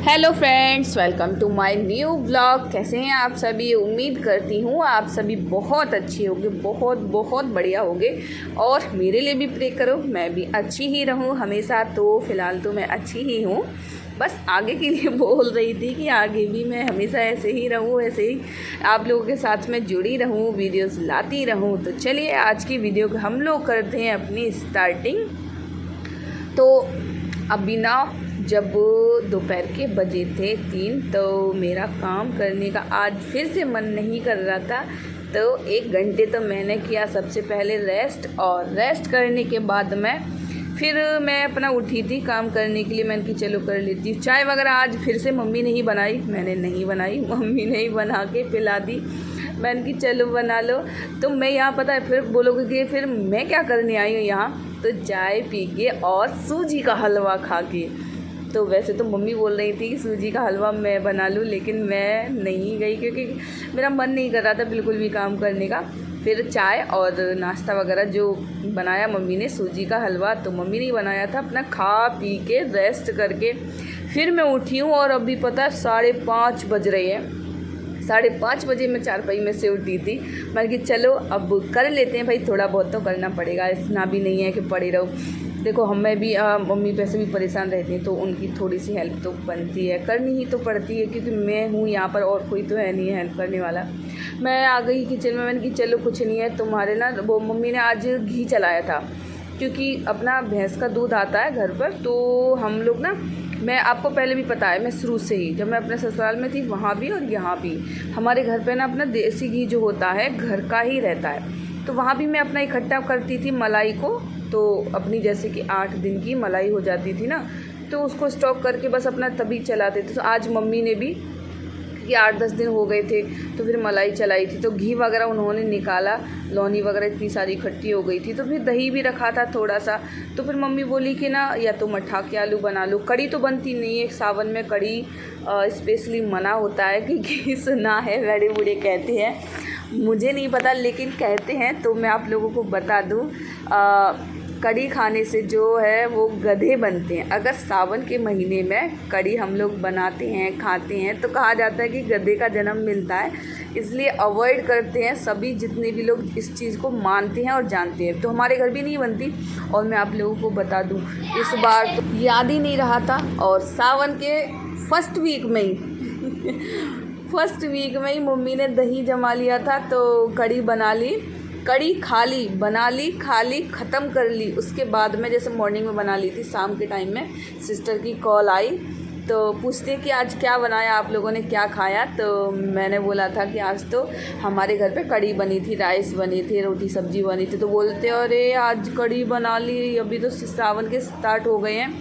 Hello friends, welcome to my new blog. कैसे हैं आप सभी? उम्मीद करती हूँ आप सभी बहुत अच्छे होंगे, बहुत बहुत बढ़िया होंगे। और मेरे लिए भी प्रे करो मैं भी अच्छी ही रहूँ हमेशा। तो फ़िलहाल तो मैं अच्छी ही हूँ, बस आगे के लिए बोल रही थी कि आगे भी मैं हमेशा ऐसे ही रहूँ, ऐसे ही आप लोगों के साथ में जुड़ी रहूँ, वीडियोस लाती रहूँ। तो चलिए आज की वीडियो को हम लोग करते हैं अपनी स्टार्टिंग। तो अभी ना जब दोपहर के बजे थे 3, तो मेरा काम करने का आज फिर से मन नहीं कर रहा था। तो 1 घंटे तो मैंने किया सबसे पहले रेस्ट, और रेस्ट करने के बाद फिर मैं अपना उठी थी काम करने के लिए। मैंने कि चलो कर लेती हूँ चाय वगैरह। आज फिर से मम्मी ने ही बनाई, मैंने नहीं बनाई, मम्मी ने ही बना के पिला दी। मैंने कि चलो बना लो। तो मैं यहाँ पता है फिर बोलोगे कि फिर मैं क्या करने आई हूँ यहाँ, तो चाय पी के और सूजी का हलवा खा के। तो वैसे तो मम्मी बोल रही थी कि सूजी का हलवा मैं बना लूँ, लेकिन मैं नहीं गई क्योंकि मेरा मन नहीं कर रहा था बिल्कुल भी काम करने का। फिर चाय और नाश्ता वगैरह जो बनाया मम्मी ने, सूजी का हलवा तो मम्मी ने ही बनाया था। अपना खा पी के रेस्ट करके फिर मैं उठी हूँ, और अभी पता 5:30 बज रहे हैं। 5:30 बजे मैं चारपाई में से उठी थी। मैंने कि चलो अब कर लेते हैं भाई, थोड़ा बहुत तो करना पड़ेगा, इतना भी नहीं है कि पड़ी रहो। देखो हमें भी मम्मी वैसे भी परेशान रहती हैं, तो उनकी थोड़ी सी हेल्प तो बनती है, करनी ही तो पड़ती है, क्योंकि मैं हूँ यहाँ पर और कोई तो है नहीं है हेल्प करने वाला। मैं आ गई किचन में। मैंने कि चलो कुछ नहीं है, तुम्हारे ना वो मम्मी ने आज घी चलाया था, क्योंकि अपना भैंस का दूध आता है घर पर। तो हम लोग ना, मैं आपको पहले भी पता है, मैं शुरू से ही जब मैं अपने ससुराल में थी वहाँ भी और यहाँ भी हमारे घर पे ना अपना देसी घी जो होता है घर का ही रहता है। तो वहाँ भी मैं अपना इकट्ठा करती थी मलाई को। तो अपनी जैसे कि 8 दिन की मलाई हो जाती थी ना, तो उसको स्टॉक करके बस अपना तभी चलाते थे। तो आज मम्मी ने भी कि 8-10 दिन हो गए थे, तो फिर मलाई चलाई थी, तो घी वगैरह उन्होंने निकाला। लौनी वगैरह इतनी सारी इकट्ठी हो गई थी, तो फिर दही भी रखा था थोड़ा सा। तो फिर मम्मी बोली कि ना या तो मठा के आलू बना लो। कड़ी तो बनती नहीं है सावन में, कड़ी स्पेशली मना होता है क्योंकि सुना है, बड़े बूढ़े कहते हैं, मुझे नहीं पता लेकिन कहते हैं। तो मैं आप लोगों को बता दूँ, कड़ी खाने से जो है वो गधे बनते हैं। अगर सावन के महीने में कड़ी हम लोग बनाते हैं खाते हैं, तो कहा जाता है कि गधे का जन्म मिलता है, इसलिए अवॉइड करते हैं सभी जितने भी लोग इस चीज़ को मानते हैं और जानते हैं। तो हमारे घर भी नहीं बनती। और मैं आप लोगों को बता दूं, इस बार तो याद ही नहीं रहा था, और सावन के फर्स्ट वीक में ही मम्मी ने दही जमा लिया था, तो कड़ी बना ली। कड़ी बना ली खा ली, ख़त्म कर ली। उसके बाद में जैसे मॉर्निंग में बना ली थी, शाम के टाइम में सिस्टर की कॉल आई, तो पूछते कि आज क्या बनाया, आप लोगों ने क्या खाया। तो मैंने बोला था कि आज तो हमारे घर पे कड़ी बनी थी, राइस बने थे, रोटी सब्जी बनी थी। तो बोलते अरे आज कड़ी बना ली, अभी तो सावन के स्टार्ट हो गए हैं।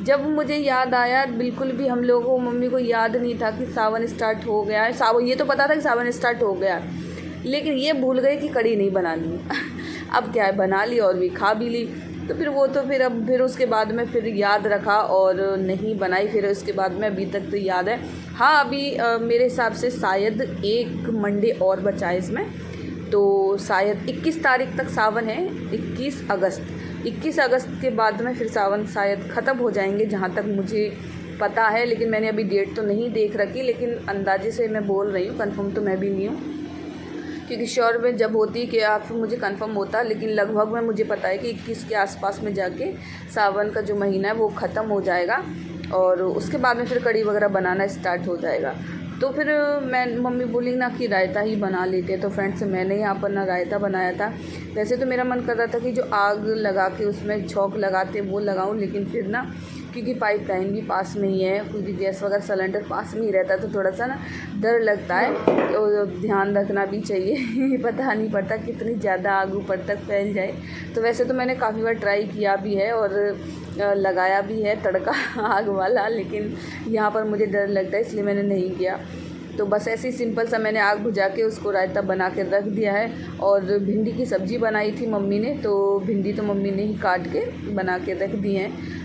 जब मुझे याद आया, बिल्कुल भी हम लोगों को, मम्मी को याद नहीं था कि सावन स्टार्ट हो गया है। सावन, ये तो पता था कि सावन स्टार्ट हो गया, लेकिन ये भूल गए कि कड़ी नहीं बनानी। अब क्या है, बना ली और भी खा भी ली। तो फिर वो तो फिर उसके बाद में फिर याद रखा और नहीं बनाई। फिर उसके बाद में अभी तक तो याद है। हाँ, अभी मेरे हिसाब से शायद 1 मंडे और बचा है इसमें, तो शायद 21 तारीख तक सावन है। 21 अगस्त के बाद में फिर सावन शायद ख़त्म हो जाएंगे, जहाँ तक मुझे पता है। लेकिन मैंने अभी डेट तो नहीं देख रखी, लेकिन अंदाजे से मैं बोल रही हूँ, कंफर्म तो मैं भी नहीं हूँ, क्योंकि श्योर में जब होती कि आप मुझे कंफर्म होता। लेकिन लगभग में मुझे पता है कि 21 के आसपास में जाके सावन का जो महीना है वो ख़त्म हो जाएगा, और उसके बाद में फिर कड़ी वगैरह बनाना स्टार्ट हो जाएगा। तो फिर मम्मी बोली ना कि रायता ही बना लेते हैं। तो फ्रेंड्स, मैंने यहाँ पर ना रायता बनाया था। वैसे तो मेरा मन कर रहा था कि जो आग लगा के उसमें छौंक लगाते वो लगाऊँ, लेकिन फिर ना क्योंकि पाइपलाइन भी पास में ही है, क्योंकि गैस वगैरह सिलेंडर पास में ही रहता है, तो थोड़ा सा ना डर लगता है। तो ध्यान रखना भी चाहिए पता नहीं पड़ता कितनी ज़्यादा आग ऊपर तक फैल जाए। तो वैसे तो मैंने काफ़ी बार ट्राई किया भी है और लगाया भी है तड़का आग वाला, लेकिन यहाँ पर मुझे डर लगता है, इसलिए मैंने नहीं किया। तो बस ऐसे ही सिंपल सा मैंने आग बुझा के उसको रायता बना के रख दिया है। और भिंडी की सब्ज़ी बनाई थी मम्मी ने, तो भिंडी तो मम्मी ने ही काट के बना के रख दी हैं।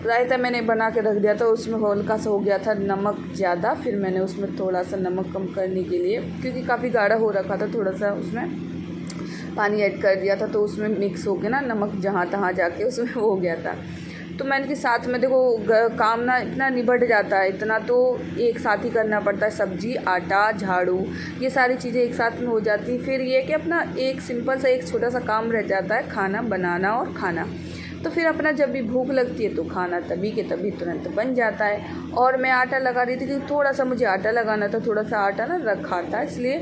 रायता मैंने बना के रख दिया था, उसमें हल्का सा हो गया था नमक ज़्यादा। फिर मैंने उसमें थोड़ा सा नमक कम करने के लिए, क्योंकि काफ़ी गाढ़ा हो रखा था, थोड़ा सा उसमें पानी ऐड कर दिया था, तो उसमें मिक्स हो के ना नमक जहाँ तहाँ जाके उसमें हो गया था। तो मैंने कि साथ में देखो काम ना इतना निबट जाता है, इतना तो एक साथ ही करना पड़ता है, सब्जी, आटा, झाड़ू, ये सारी चीज़ें एक साथ में हो जाती। फिर ये कि अपना एक सिंपल सा एक छोटा सा काम रह जाता है, खाना बनाना और खाना। तो फिर अपना जब भी भूख लगती है तो खाना तभी के तभी तुरंत बन जाता है। और मैं आटा लगा रही थी क्योंकि थोड़ा सा मुझे आटा लगाना था, थोड़ा सा आटा ना रखा था, इसलिए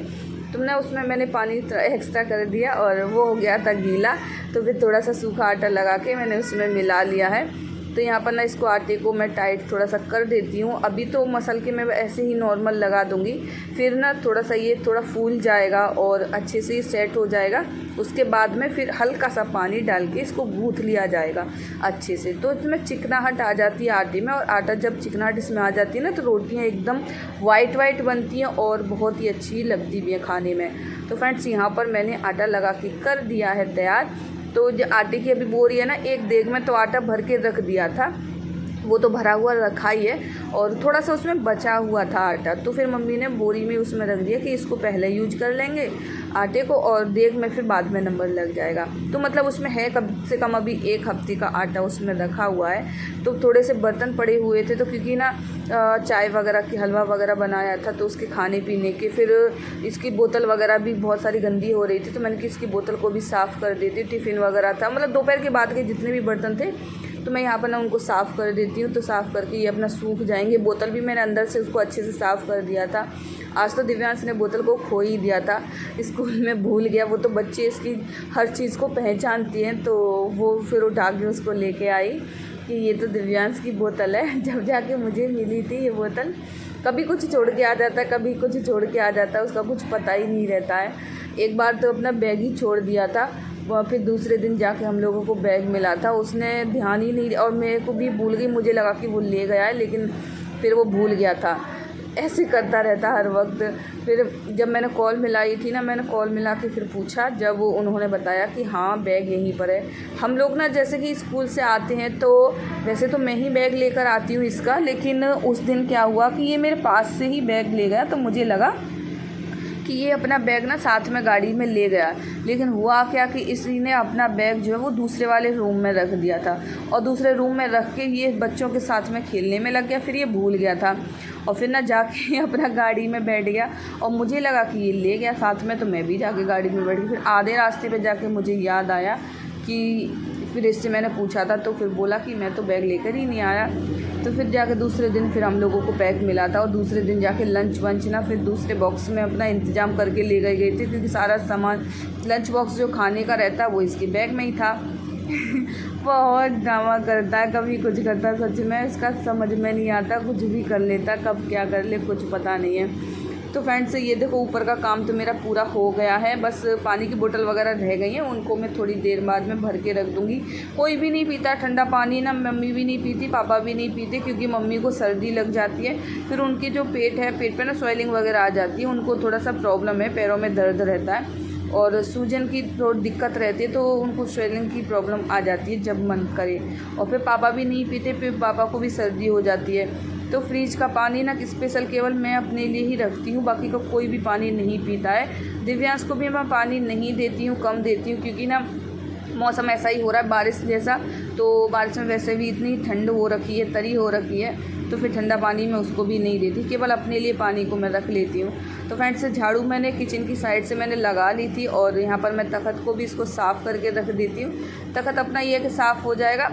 तुमने उसमें मैंने पानी एक्स्ट्रा कर दिया और वो हो गया था गीला। तो फिर थोड़ा सा सूखा आटा लगा के मैंने उसमें मिला लिया है। तो यहाँ पर ना इसको आटे को मैं टाइट थोड़ा सा कर देती हूँ। अभी तो मसल के मैं ऐसे ही नॉर्मल लगा दूँगी, फिर ना थोड़ा सा ये थोड़ा फूल जाएगा और अच्छे से सेट हो जाएगा। उसके बाद में फिर हल्का सा पानी डाल के इसको गूँथ लिया जाएगा अच्छे से। तो इसमें चिकनाहट आ जाती है आटे में, और आटा जब चिकनाहट इसमें आ जाती है ना तो रोटियाँ एकदम वाइट बनती हैं और बहुत ही अच्छी लगती भी हैं खाने में। तो फ्रेंड्स यहाँ पर मैंने आटा लगा के कर दिया है तैयार। तो जो आटे की अभी बोरी है ना, एक देग में तो आटा भर के रख दिया था, वो तो भरा हुआ रखा ही है, और थोड़ा सा उसमें बचा हुआ था आटा। तो फिर मम्मी ने बोरी में उसमें रख दिया कि इसको पहले यूज कर लेंगे आटे को, और देग में फिर बाद में नंबर लग जाएगा। तो मतलब उसमें है कम से कम अभी 1 हफ्ते का आटा उसमें रखा हुआ है। तो थोड़े से बर्तन पड़े हुए थे, तो क्योंकि ना चाय वगैरह की हलवा वगैरह बनाया था, तो उसके खाने पीने के, फिर इसकी बोतल वगैरह भी बहुत सारी गंदी हो रही थी, तो मैंने कि इसकी बोतल को भी साफ़ कर देती। टिफ़िन वगैरह था, मतलब दोपहर के बाद के जितने भी बर्तन थे तो मैं यहाँ पर ना उनको साफ़ कर देती हूँ। तो साफ़ करके ये अपना सूख जाएंगे। बोतल भी मैंने अंदर से उसको अच्छे से साफ़ कर दिया था। आज तो दिव्यांश ने बोतल को खो ही दिया था, स्कूल में भूल गया। वो तो बच्चे इसकी हर चीज़ को पहचानती हैं, तो वो फिर उठा के उसको लेके आई कि ये तो दिव्यांश की बोतल है। जब जाके मुझे मिली थी ये बोतल, कभी कुछ छोड़ के आ जाता है, कभी कुछ छोड़ के आ जाता है, उसका कुछ पता ही नहीं रहता है। एक बार तो अपना बैग ही छोड़ दिया था, फिर दूसरे दिन जाके हम लोगों को बैग मिला था, उसने ध्यान ही नहीं, और मेरे को भी भूल गई, मुझे लगा कि वो ले गया है, लेकिन फिर वो भूल गया था। ऐसे करता रहता हर वक्त। फिर जब मैंने कॉल मिलाई थी ना, मैंने कॉल मिला के फिर पूछा, जब उन्होंने बताया कि हाँ बैग यहीं पर है। हम लोग ना जैसे कि स्कूल से आते हैं तो वैसे तो मैं ही बैग लेकर आती हूँ इसका, लेकिन उस दिन क्या हुआ कि ये मेरे पास से ही बैग ले गया, तो मुझे लगा कि ये अपना बैग ना साथ में गाड़ी में ले गया, लेकिन हुआ क्या कि इसी ने अपना बैग जो है वो दूसरे वाले रूम में रख दिया था, और दूसरे रूम में रख के ये बच्चों के साथ में खेलने में लग गया। फिर ये भूल गया था और फिर ना जाके अपना गाड़ी में बैठ गया, और मुझे लगा कि ये ले गया साथ में, तो मैं भी जाके गाड़ी में बैठ गई। फिर आधे रास्ते पे जाके मुझे याद आया कि फिर इससे मैंने पूछा था, तो फिर बोला कि मैं तो बैग लेकर ही नहीं आया। तो फिर जाके दूसरे दिन फिर हम लोगों को बैग मिला था, और दूसरे दिन जाके लंच वंच ना फिर दूसरे बॉक्स में अपना इंतज़ाम करके ले गई थी, क्योंकि सारा सामान लंच बॉक्स जो खाने का रहता है वो इसके बैग में ही था। बहुत ड्रामा करता है, कभी कुछ करता, सच में इसका समझ में नहीं आता, कुछ भी कर लेता, कब क्या कर ले कुछ पता नहीं है। तो फ्रेंड्स ये देखो ऊपर का काम तो मेरा पूरा हो गया है, बस पानी की बोतल वगैरह रह गई हैं, उनको मैं थोड़ी देर बाद में भर के रख दूँगी। कोई भी नहीं पीता ठंडा पानी ना, मम्मी भी नहीं पीती, पापा भी नहीं पीते, क्योंकि मम्मी को सर्दी लग जाती है, फिर उनकी जो पेट है, पेट पे ना स्वेलिंग वगैरह आ जाती है, उनको थोड़ा सा प्रॉब्लम है, पैरों में दर्द रहता है और सूजन की थोड़ी दिक्कत रहती है, तो उनको स्वेलिंग की प्रॉब्लम आ जाती है जब मन करे। और फिर पापा भी नहीं पीते, फिर पापा को भी सर्दी हो जाती है। तो फ्रिज का पानी ना स्पेशल केवल मैं अपने लिए ही रखती हूँ, बाकी का कोई भी पानी नहीं पीता है। दिव्यांश को भी मैं पानी नहीं देती हूँ, कम देती हूँ, क्योंकि ना मौसम ऐसा ही हो रहा है बारिश जैसा, तो बारिश में वैसे भी इतनी ठंड हो रखी है, तरी हो रखी है, तो फिर ठंडा पानी मैं उसको भी नहीं देती, केवल अपने लिए पानी को मैं रख लेती हूँ। तो फ्रेंड्स झाड़ू मैंने किचन की साइड से मैंने लगा ली थी, और यहाँ पर मैं तख्त को भी इसको साफ़ करके रख देती हूँ। तख्त अपना ये कि साफ़ हो जाएगा।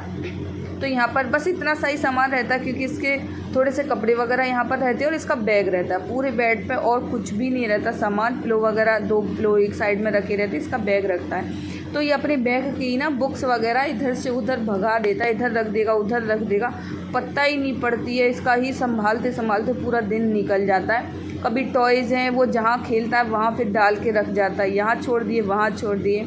तो यहाँ पर बस इतना सही सामान रहता है, क्योंकि इसके थोड़े से कपड़े वगैरह यहाँ पर रहते हैं और इसका बैग रहता है पूरे बेड पे, और कुछ भी नहीं रहता सामान। पिलो वगैरह 2 पिलो एक साइड में रखे रहते हैं, इसका बैग रखता है। तो ये अपने बैग की ना बुक्स वगैरह इधर से उधर भगा देता है, इधर रख देगा उधर रख देगा, पता ही नहीं पड़ती है, इसका ही संभालते संभालते पूरा दिन निकल जाता है। कभी टॉयज़ हैं वो जहाँ खेलता है वहाँ फिर डाल के रख जाता है, यहाँ छोड़ दिए वहाँ छोड़ दिए,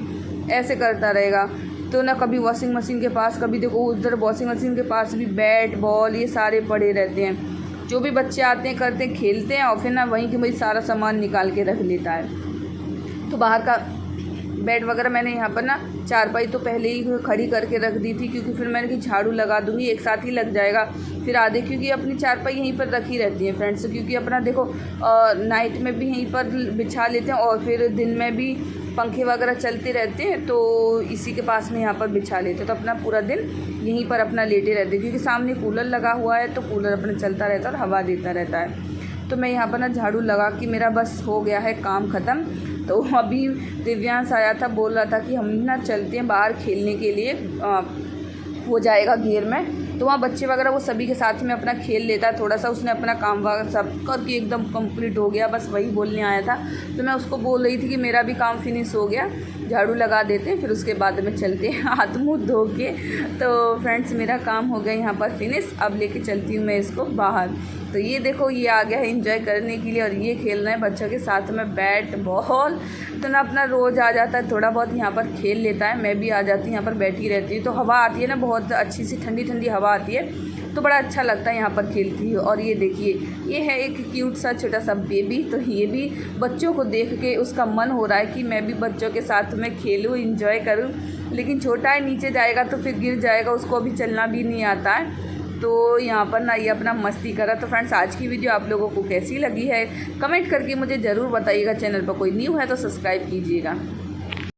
ऐसे करता रहेगा। तो ना कभी वॉशिंग मशीन के पास, कभी देखो उधर वॉशिंग मशीन के पास भी बैट बॉल ये सारे पड़े रहते हैं। जो भी बच्चे आते हैं करते हैं खेलते हैं, और फिर ना वहीं के वहीं सारा सामान निकाल के रख लेता है। तो बाहर का बेड वगैरह मैंने यहाँ पर ना चारपाई तो पहले ही खड़ी करके रख दी थी, क्योंकि फिर मैंने कि झाड़ू लगा दूँगी एक साथ ही लग जाएगा फिर आधे, क्योंकि अपनी चारपाई यहीं पर रखी रहती है फ्रेंड्स, क्योंकि अपना देखो नाइट में भी यहीं पर बिछा लेते हैं और फिर दिन में भी पंखे वगैरह चलते रहते हैं तो इसी के पास में यहाँ पर बिछा लेते हैं, तो अपना पूरा दिन यहीं पर अपना लेटे रहते हैं, क्योंकि सामने कूलर लगा हुआ है तो कूलर अपना चलता रहता है और हवा देता रहता है। तो मैं यहाँ पर ना झाड़ू लगा कि मेरा बस हो गया है काम ख़त्म। तो अभी दिव्यांश आया था, बोल रहा था कि हम ना चलते हैं बाहर खेलने के लिए, हो जाएगा घेर में, तो वहाँ बच्चे वगैरह वो सभी के साथ में अपना खेल लेता है थोड़ा सा। उसने अपना काम वगैरह सब करके एकदम कंप्लीट हो गया, बस वही बोलने आया था। तो मैं उसको बोल रही थी कि मेरा भी काम फिनिश हो गया, झाड़ू लगा देते हैं फिर उसके बाद में चलते हैं हाथ मुँह धो के। तो फ्रेंड्स मेरा काम हो गया यहाँ पर फिनिश, अब लेके चलती हूँ मैं इसको बाहर। तो ये देखो ये आ गया है एंजॉय करने के लिए और ये खेल रहे हैं बच्चों के साथ में बैट बॉल। तो ना अपना रोज़ आ जाता है, थोड़ा बहुत यहाँ पर खेल लेता है, मैं भी आ जाती हूँ यहाँ पर बैठी रहती हूँ। तो हवा आती है ना, बहुत अच्छी सी ठंडी ठंडी हवा आती है, तो बड़ा अच्छा लगता है यहाँ पर खेलती हूँ। और ये देखिए ये है एक क्यूट सा छोटा सा बेबी, तो ये भी बच्चों को देख के उसका मन हो रहा है कि मैं भी बच्चों के साथ में खेलूँ, इंजॉय करूँ। लेकिन छोटा है, नीचे जाएगा तो फिर गिर जाएगा, उसको अभी चलना भी नहीं आता है। तो यहाँ पर ना ये अपना मस्ती करा। तो फ्रेंड्स आज की वीडियो आप लोगों को कैसी लगी है कमेंट करके मुझे ज़रूर बताइएगा। चैनल पर कोई न्यू है तो सब्सक्राइब कीजिएगा।